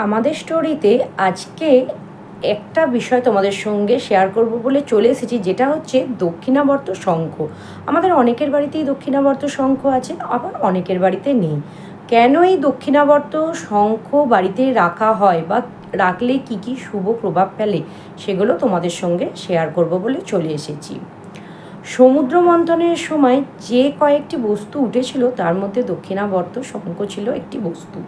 আমাদের স্টোরিতে আজকে একটা বিষয় তোমাদের সঙ্গে শেয়ার করব বলে চলে এসেছি, যেটা হচ্ছে দক্ষিণাবর্ত শঙ্খ। আমাদের অনেকের বাড়িতেই দক্ষিণাবর্ত শঙ্খ আছে, আবার অনেকের বাড়িতে নেই। কেন এই দক্ষিণাবর্ত শঙ্খ বাড়িতে রাখা হয় বা রাখলে কি কি শুভ প্রভাব ফেলে, সেগুলো তোমাদের সঙ্গে শেয়ার করব বলে চলে এসেছি। সমুদ্র মন্থনের সময় যে কয়েকটি বস্তু উঠেছিল তার মধ্যে দক্ষিণাবর্ত শঙ্খ ছিল একটি বস্তু।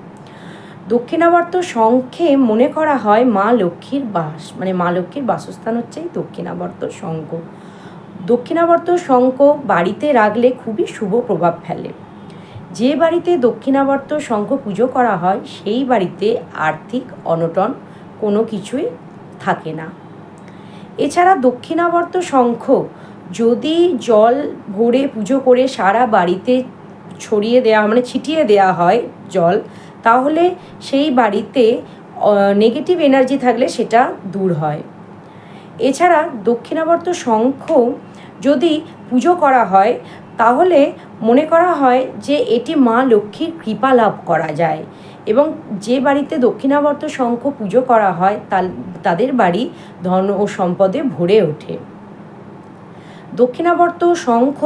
দক্ষিণাবর্ত শঙ্খে মনে করা হয় মা লক্ষ্মীর বাস, মানে মা লক্ষ্মীর বাসস্থান হচ্ছে এই দক্ষিণাবর্ত শঙ্খ। দক্ষিণাবর্ত শঙ্খ বাড়িতে রাখলে খুবই শুভ প্রভাব ফেলে। যে বাড়িতে দক্ষিণাবর্ত শঙ্খ পুজো করা হয় সেই বাড়িতে আর্থিক অনটন কোনো কিছুই থাকে না। এছাড়া দক্ষিণাবর্ত শঙ্খ যদি জল ভরে পুজো করে সারা বাড়িতে ছড়িয়ে দেওয়া মানে ছিটিয়ে দেওয়া হয় জল, তাহলে সেই বাড়িতে নেগেটিভ এনার্জি থাকলে সেটা দূর হয়। এছাড়া দক্ষিণাবর্ত শঙ্খ যদি পুজো করা হয় তাহলে মনে করা হয় যে এটি মা লক্ষ্মীর কৃপা লাভ করা যায়, এবং যে বাড়িতে দক্ষিণাবর্ত শঙ্খ পুজো করা হয় তাদের বাড়ি ধন ও সম্পদে ভরে ওঠে। দক্ষিণাবর্ত শঙ্খ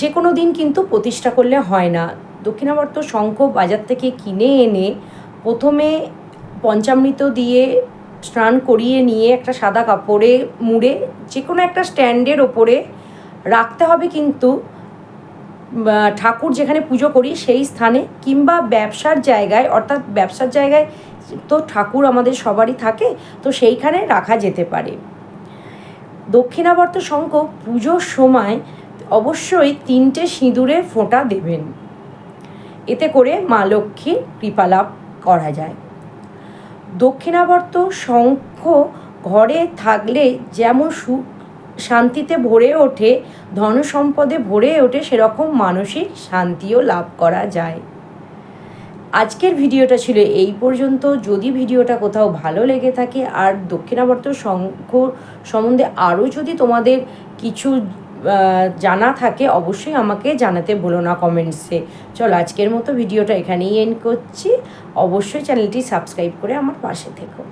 যে কোনো দিন কিন্তু প্রতিষ্ঠা করলে হয় না। দক্ষিণাবর্ত শঙ্খ বাজার থেকে কিনে এনে প্রথমে পঞ্চামৃত দিয়ে স্নান করিয়ে নিয়ে একটা সাদা কাপড়ে মুড়ে যে কোনো একটা স্ট্যান্ডের ওপরে রাখতে হবে, কিন্তু ঠাকুর যেখানে পুজো করি সেই স্থানে, কিংবা ব্যবসার জায়গায়, অর্থাৎ ব্যবসার জায়গায় তো ঠাকুর আমাদের সবারই থাকে, তো সেইখানে রাখা যেতে পারে। দক্ষিণাবর্ত শঙ্খ পুজোর সময় অবশ্যই 3টে সিঁদুরের ফোঁটা দেবেন, এতে করে মা লক্ষ্মীর কৃপা লাভ করা যায়। দক্ষিণাবর্ত শঙ্খ ঘরে থাকলে যেমন সুখ শান্তিতে ভরে ওঠে, ধন সম্পদে ভরে ওঠে, সেরকম মানসিক শান্তিও লাভ করা যায়। আজকের ভিডিওটা ছিল এই পর্যন্ত। যদি ভিডিওটা কোথাও ভালো লেগে থাকে আর দক্ষিণাবর্ত শঙ্খ সম্বন্ধে আরও যদি তোমাদের কিছু জানা থাকে, অবশ্যই আমাকে জানাতে ভুলো না কমেন্টসে। চলো আজকের মতো ভিডিওটা এখানেই এন্ড করছি। অবশ্যই চ্যানেলটি সাবস্ক্রাইব করে আমার পাশে থেকো।